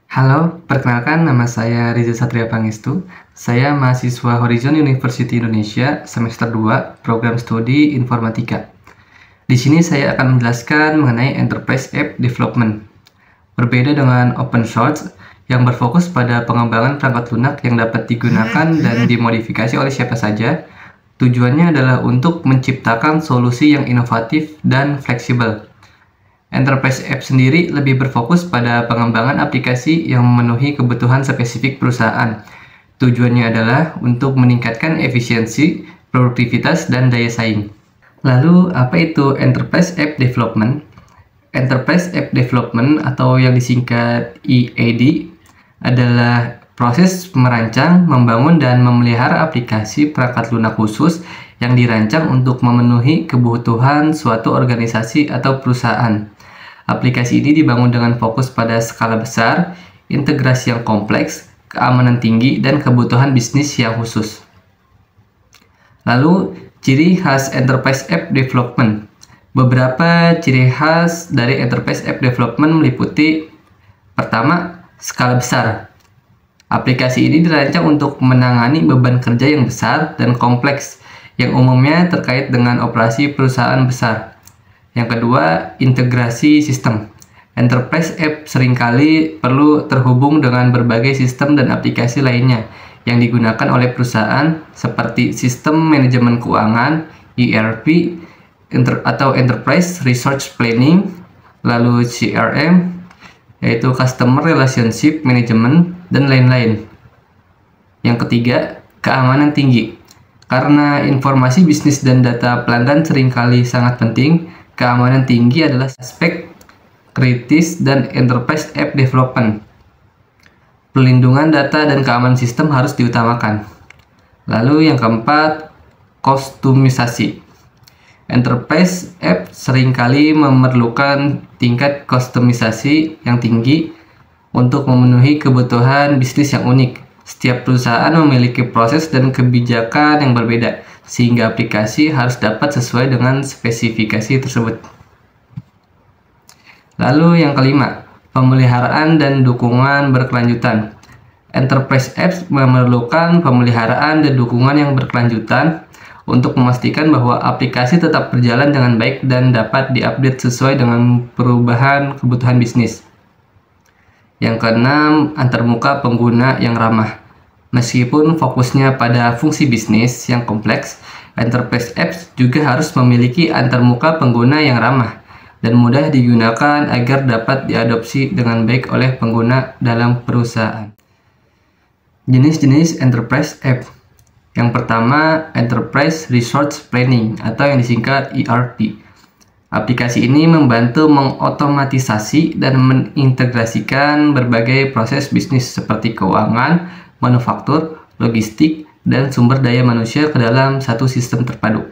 Halo, perkenalkan nama saya Riza Satria Pangestu. Saya mahasiswa Horizon University Indonesia semester 2, program studi Informatika. Di sini saya akan menjelaskan mengenai Enterprise App Development. Berbeda dengan open source yang berfokus pada pengembangan perangkat lunak yang dapat digunakan dan dimodifikasi oleh siapa saja, tujuannya adalah untuk menciptakan solusi yang inovatif dan fleksibel. Enterprise App sendiri lebih berfokus pada pengembangan aplikasi yang memenuhi kebutuhan spesifik perusahaan. Tujuannya adalah untuk meningkatkan efisiensi, produktivitas, dan daya saing. Lalu, apa itu Enterprise App Development? Enterprise App Development atau yang disingkat EAD adalah proses merancang, membangun, dan memelihara aplikasi perangkat lunak khusus yang dirancang untuk memenuhi kebutuhan suatu organisasi atau perusahaan. Aplikasi ini dibangun dengan fokus pada skala besar, integrasi yang kompleks, keamanan tinggi, dan kebutuhan bisnis yang khusus. Lalu, ciri khas Enterprise App Development. Beberapa ciri khas dari Enterprise App Development meliputi: pertama, skala besar. Aplikasi ini dirancang untuk menangani beban kerja yang besar dan kompleks, yang umumnya terkait dengan operasi perusahaan besar. Yang kedua, integrasi sistem. Enterprise App seringkali perlu terhubung dengan berbagai sistem dan aplikasi lainnya yang digunakan oleh perusahaan seperti sistem manajemen keuangan, ERP, atau Enterprise Resource Planning, lalu CRM, yaitu Customer Relationship Management, dan lain-lain. Yang ketiga, keamanan tinggi. Karena informasi bisnis dan data pelanggan seringkali sangat penting, keamanan tinggi adalah aspek kritis dan Enterprise App Development. Perlindungan data dan keamanan sistem harus diutamakan. Lalu yang keempat, kustomisasi. Enterprise App seringkali memerlukan tingkat kustomisasi yang tinggi untuk memenuhi kebutuhan bisnis yang unik. Setiap perusahaan memiliki proses dan kebijakan yang berbeda, sehingga aplikasi harus dapat sesuai dengan spesifikasi tersebut. Lalu yang kelima, pemeliharaan dan dukungan berkelanjutan. Enterprise Apps memerlukan pemeliharaan dan dukungan yang berkelanjutan untuk memastikan bahwa aplikasi tetap berjalan dengan baik dan dapat diupdate sesuai dengan perubahan kebutuhan bisnis. Yang keenam, antarmuka pengguna yang ramah. Meskipun fokusnya pada fungsi bisnis yang kompleks, Enterprise Apps juga harus memiliki antarmuka pengguna yang ramah dan mudah digunakan agar dapat diadopsi dengan baik oleh pengguna dalam perusahaan. Jenis-jenis Enterprise App. Yang pertama, Enterprise Resource Planning atau yang disingkat ERP. Aplikasi ini membantu mengotomatisasi dan mengintegrasikan berbagai proses bisnis seperti keuangan, manufaktur, logistik, dan sumber daya manusia ke dalam satu sistem terpadu.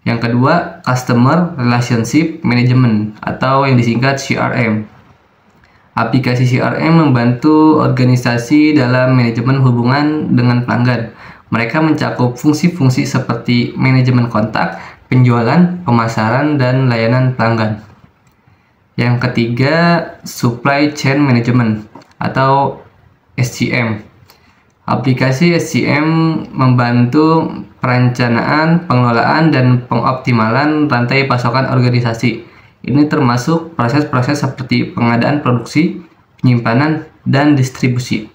Yang kedua, Customer Relationship Management atau yang disingkat CRM. Aplikasi CRM membantu organisasi dalam manajemen hubungan dengan pelanggan. Mereka mencakup fungsi-fungsi seperti manajemen kontak, penjualan, pemasaran, dan layanan pelanggan. Yang ketiga, Supply Chain Management atau SCM. Aplikasi SCM membantu perencanaan, pengelolaan, dan pengoptimalan rantai pasokan organisasi. Ini termasuk proses-proses seperti pengadaan produksi, penyimpanan, dan distribusi.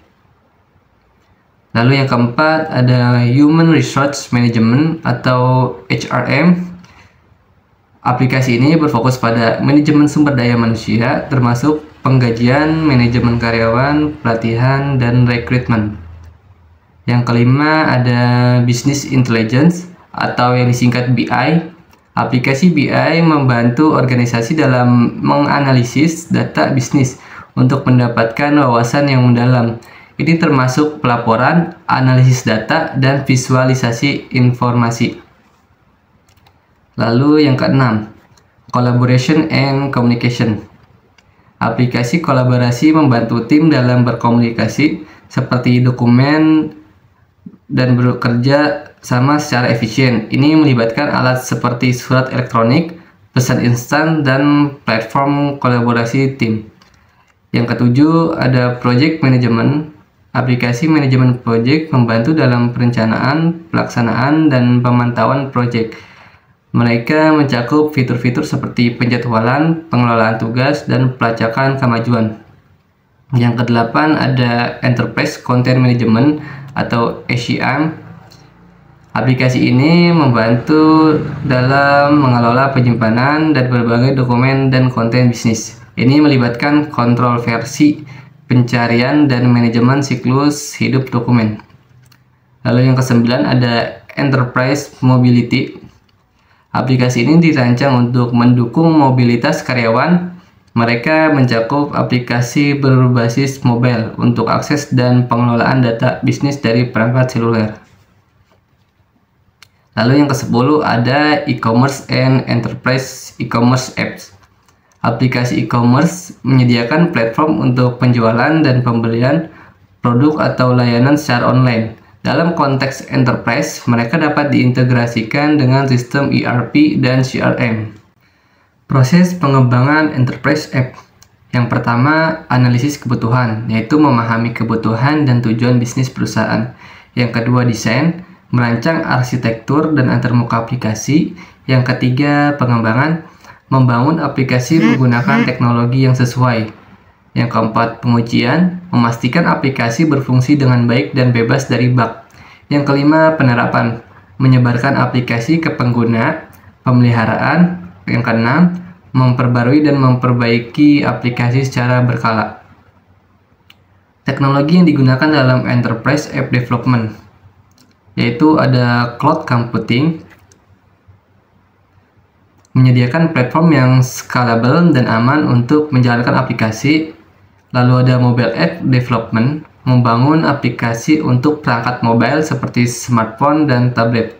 Lalu yang keempat ada Human Resource Management atau HRM. Aplikasi ini berfokus pada manajemen sumber daya manusia, termasuk penggajian, manajemen karyawan, pelatihan, dan rekrutmen. Yang kelima ada Business Intelligence atau yang disingkat BI. Aplikasi BI membantu organisasi dalam menganalisis data bisnis untuk mendapatkan wawasan yang mendalam. Ini termasuk pelaporan, analisis data, dan visualisasi informasi. Lalu yang keenam, Collaboration and Communication. Aplikasi kolaborasi membantu tim dalam berkomunikasi seperti dokumen dan bekerja sama secara efisien. Ini melibatkan alat seperti surat elektronik, pesan instan, dan platform kolaborasi tim. Yang ketujuh ada project management. Aplikasi manajemen project membantu dalam perencanaan, pelaksanaan, dan pemantauan project. Mereka mencakup fitur-fitur seperti penjadwalan, pengelolaan tugas, dan pelacakan kemajuan. Yang kedelapan ada Enterprise Content Management atau ECM. Aplikasi ini membantu dalam mengelola penyimpanan dan berbagai dokumen dan konten bisnis. Ini melibatkan kontrol versi, pencarian, dan manajemen siklus hidup dokumen. Lalu yang kesembilan ada Enterprise Mobility. Aplikasi ini dirancang untuk mendukung mobilitas karyawan. Mereka mencakup aplikasi berbasis mobile untuk akses dan pengelolaan data bisnis dari perangkat seluler. Lalu yang ke-10 ada e-commerce and enterprise e-commerce apps. Aplikasi e-commerce menyediakan platform untuk penjualan dan pembelian produk atau layanan secara online. Dalam konteks enterprise, mereka dapat diintegrasikan dengan sistem ERP dan CRM. Proses pengembangan enterprise app. Yang pertama, analisis kebutuhan, yaitu memahami kebutuhan dan tujuan bisnis perusahaan. Yang kedua, desain, merancang arsitektur dan antarmuka aplikasi. Yang ketiga, pengembangan, membangun aplikasi menggunakan teknologi yang sesuai. Yang keempat, pengujian, memastikan aplikasi berfungsi dengan baik dan bebas dari bug. Yang kelima, penerapan, menyebarkan aplikasi ke pengguna, pemeliharaan. Yang keenam, memperbarui dan memperbaiki aplikasi secara berkala. Teknologi yang digunakan dalam enterprise app development, yaitu ada cloud computing, menyediakan platform yang scalable dan aman untuk menjalankan aplikasi. Lalu ada mobile app development, membangun aplikasi untuk perangkat mobile seperti smartphone dan tablet.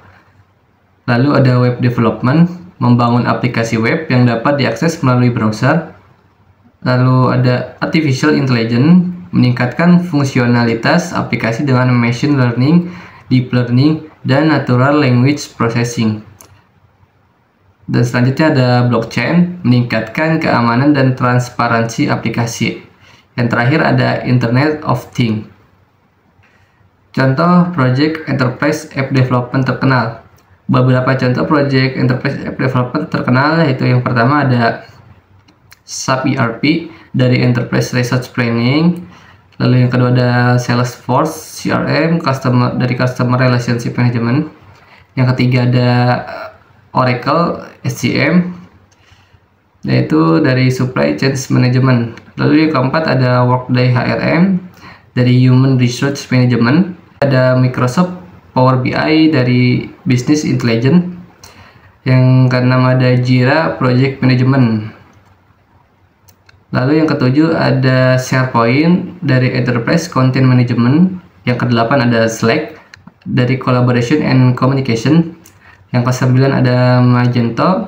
Lalu ada web development, membangun aplikasi web yang dapat diakses melalui browser. Lalu ada artificial intelligence, meningkatkan fungsionalitas aplikasi dengan machine learning, deep learning, dan natural language processing. Dan selanjutnya ada blockchain, meningkatkan keamanan dan transparansi aplikasi. Yang terakhir ada Internet of Things. Contoh project enterprise app development terkenal. Beberapa contoh project enterprise app development terkenal yaitu yang pertama ada SAP ERP dari Enterprise Resource Planning. Lalu yang kedua ada Salesforce CRM dari Customer Relationship Management. Yang ketiga ada Oracle SCM, yaitu dari Supply Chain Management. Lalu yang keempat ada Workday HRM dari Human Resource Management. Ada Microsoft Power BI dari Business Intelligence. Yang keenam ada Jira Project Management. Lalu yang ketujuh ada SharePoint dari Enterprise Content Management. Yang kedelapan ada Slack dari Collaboration and Communication. Yang kesembilan ada Magento,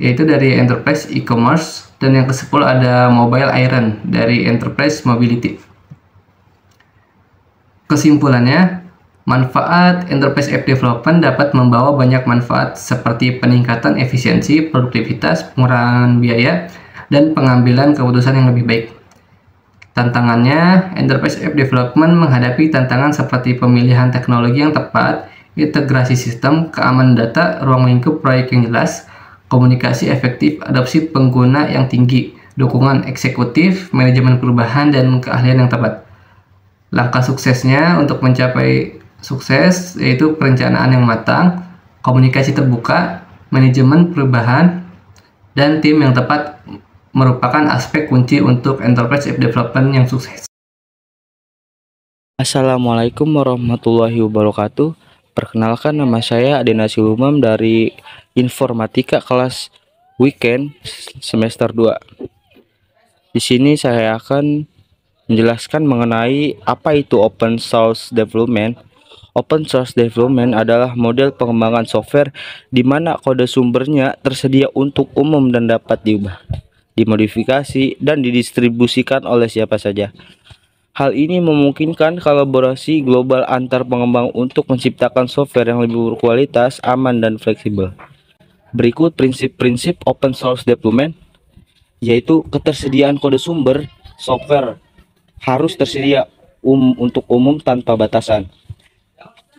yaitu dari Enterprise E-commerce. Dan yang ke-10 ada Mobile Iron dari Enterprise Mobility. Kesimpulannya, manfaat Enterprise App Development dapat membawa banyak manfaat seperti peningkatan efisiensi, produktivitas, pengurangan biaya, dan pengambilan keputusan yang lebih baik. Tantangannya, Enterprise App Development menghadapi tantangan seperti pemilihan teknologi yang tepat, integrasi sistem, keamanan data, ruang lingkup proyek yang jelas, komunikasi efektif, adopsi pengguna yang tinggi, dukungan eksekutif, manajemen perubahan, dan keahlian yang tepat. Langkah suksesnya untuk mencapai sukses yaitu perencanaan yang matang, komunikasi terbuka, manajemen perubahan, dan tim yang tepat merupakan aspek kunci untuk enterprise app development yang sukses. Assalamualaikum warahmatullahi wabarakatuh. Perkenalkan, nama saya Adena Silumam dari Informatika kelas weekend semester 2. Di sini saya akan menjelaskan mengenai apa itu open source development. Open source development adalah model pengembangan software di mana kode sumbernya tersedia untuk umum dan dapat diubah, dimodifikasi, dan didistribusikan oleh siapa saja. Hal ini memungkinkan kolaborasi global antar pengembang untuk menciptakan software yang lebih berkualitas, aman, dan fleksibel. Berikut prinsip-prinsip open source development, yaitu ketersediaan kode sumber software harus tersedia untuk umum tanpa batasan.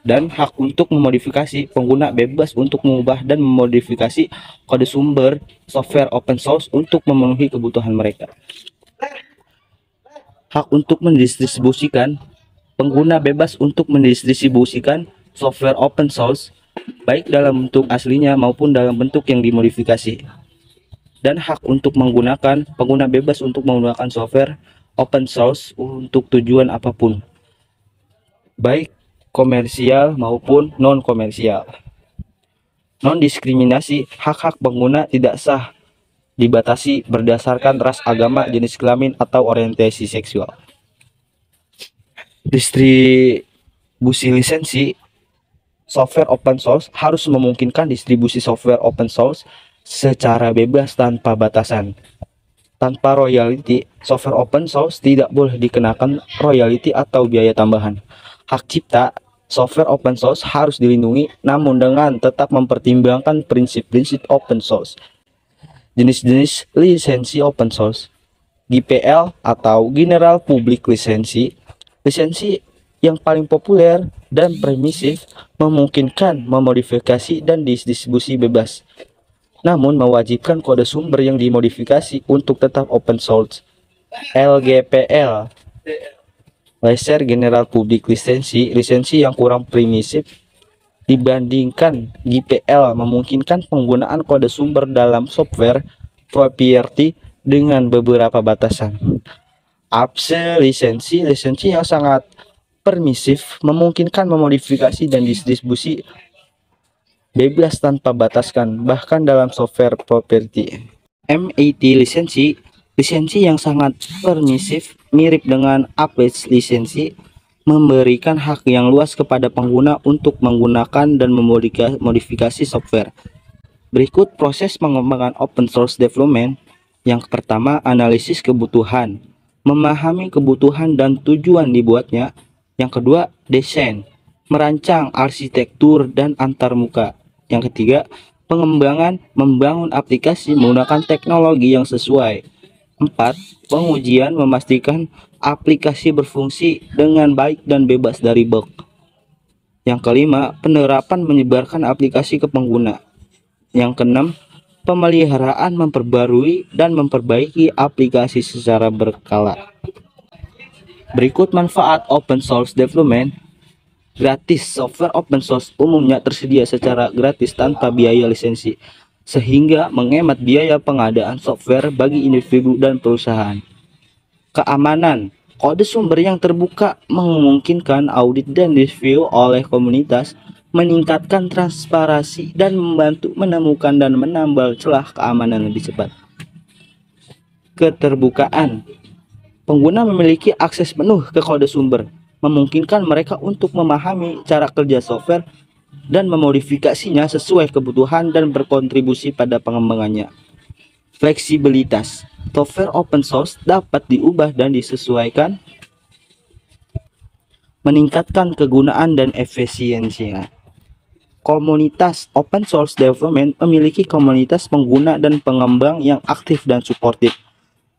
Dan hak untuk memodifikasi, pengguna bebas untuk mengubah dan memodifikasi kode sumber software open source untuk memenuhi kebutuhan mereka. Hak untuk mendistribusikan, pengguna bebas untuk mendistribusikan software open source baik dalam bentuk aslinya maupun dalam bentuk yang dimodifikasi. Dan hak untuk menggunakan, pengguna bebas untuk menggunakan software open source untuk tujuan apapun, baik komersial maupun non-komersial. Non-diskriminasi, hak-hak pengguna tidak sah dibatasi berdasarkan ras, agama, jenis kelamin, atau orientasi seksual. Distribusi lisensi software open source harus memungkinkan distribusi software open source secara bebas tanpa batasan. Tanpa royalti, software open source tidak boleh dikenakan royalti atau biaya tambahan. Hak cipta, software open source harus dilindungi, namun dengan tetap mempertimbangkan prinsip-prinsip open source. Jenis-jenis lisensi open source, GPL atau General Public Lisensi, lisensi yang paling populer dan permisif, memungkinkan memodifikasi dan distribusi bebas, namun mewajibkan kode sumber yang dimodifikasi untuk tetap open source. LGPL, Lesser General Public Lisensi, lisensi yang kurang permisif dibandingkan GPL, memungkinkan penggunaan kode sumber dalam software proprietary dengan beberapa batasan. APSE lisensi, lisensi yang sangat permisif, memungkinkan memodifikasi dan distribusi bebas tanpa bataskan, bahkan dalam software property. MAT lisensi, lisensi yang sangat permisif, mirip dengan Apex lisensi, memberikan hak yang luas kepada pengguna untuk menggunakan dan memodifikasi software. Berikut proses pengembangan open source development. Yang pertama, analisis kebutuhan, memahami kebutuhan dan tujuan dibuatnya. Yang kedua, desain, merancang arsitektur dan antarmuka. Yang ketiga, pengembangan, membangun aplikasi menggunakan teknologi yang sesuai. 4. Pengujian, memastikan aplikasi berfungsi dengan baik dan bebas dari bug. Yang kelima, penerapan, menyebarkan aplikasi ke pengguna. Yang keenam, pemeliharaan, memperbarui dan memperbaiki aplikasi secara berkala. Berikut manfaat open source development. Gratis, software open source umumnya tersedia secara gratis tanpa biaya lisensi, sehingga menghemat biaya pengadaan software bagi individu dan perusahaan. Keamanan, kode sumber yang terbuka memungkinkan audit dan review oleh komunitas, meningkatkan transparansi dan membantu menemukan dan menambal celah keamanan lebih cepat. Keterbukaan, pengguna memiliki akses penuh ke kode sumber, memungkinkan mereka untuk memahami cara kerja software dan memodifikasinya sesuai kebutuhan dan berkontribusi pada pengembangannya. Fleksibilitas, software open source dapat diubah dan disesuaikan, meningkatkan kegunaan dan efisiensinya. Komunitas open source development memiliki komunitas pengguna dan pengembang yang aktif dan suportif,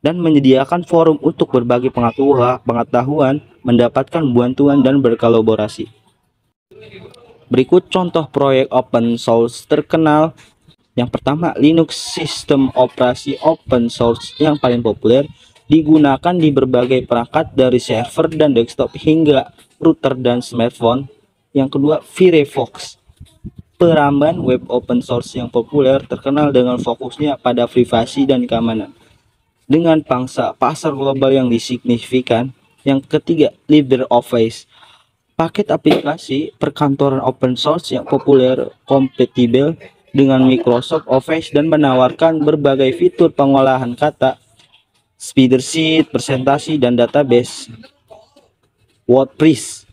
dan menyediakan forum untuk berbagi pengetahuan, mendapatkan bantuan dan berkolaborasi. Berikut contoh proyek open source terkenal. Yang pertama, Linux, sistem operasi open source yang paling populer, digunakan di berbagai perangkat dari server dan desktop hingga router dan smartphone. Yang kedua, Firefox, peramban web open source yang populer, terkenal dengan fokusnya pada privasi dan keamanan, dengan pangsa pasar global yang signifikan. Yang ketiga, LibreOffice, paket aplikasi perkantoran open source yang populer, kompatibel dengan Microsoft Office dan menawarkan berbagai fitur pengolahan kata, spreadsheet, presentasi, dan database. WordPress,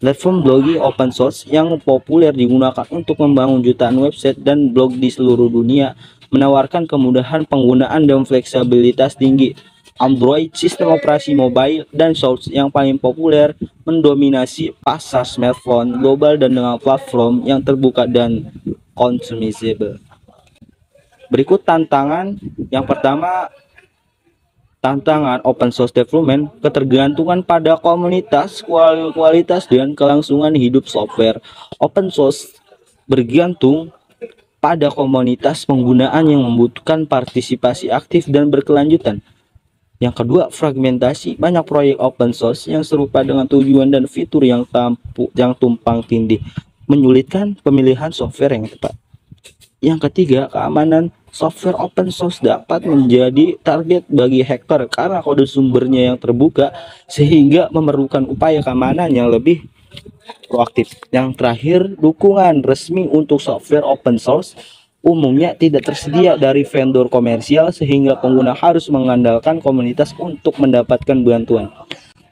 platform blogging open source yang populer, digunakan untuk membangun jutaan website dan blog di seluruh dunia, menawarkan kemudahan penggunaan dan fleksibilitas tinggi. Android, sistem operasi mobile dan source yang paling populer, mendominasi pasar smartphone global dan dengan platform yang terbuka dan customizable. Berikut tantangan. Yang pertama, tantangan open source development, ketergantungan pada komunitas, kualitas, dan kelangsungan hidup software. Open source bergantung pada komunitas penggunaan yang membutuhkan partisipasi aktif dan berkelanjutan. Yang kedua, fragmentasi. Banyak proyek open source yang serupa dengan tujuan dan fitur yang tumpang tindih, menyulitkan pemilihan software yang tepat. Yang ketiga, keamanan. Software open source dapat menjadi target bagi hacker karena kode sumbernya yang terbuka, sehingga memerlukan upaya keamanan yang lebih proaktif. Yang terakhir, dukungan resmi untuk software open source umumnya tidak tersedia dari vendor komersial, sehingga pengguna harus mengandalkan komunitas untuk mendapatkan bantuan.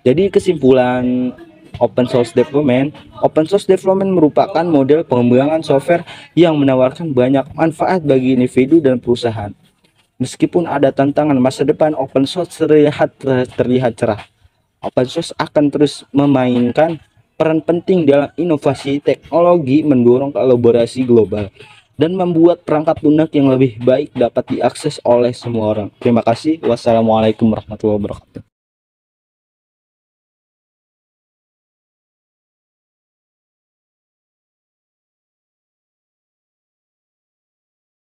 Jadi kesimpulan open source development merupakan model pengembangan software yang menawarkan banyak manfaat bagi individu dan perusahaan. Meskipun ada tantangan, masa depan open source terlihat cerah. Open source akan terus memainkan peran penting dalam inovasi teknologi, mendorong kolaborasi global, dan membuat perangkat lunak yang lebih baik dapat diakses oleh semua orang. Terima kasih. Wassalamualaikum warahmatullahi wabarakatuh.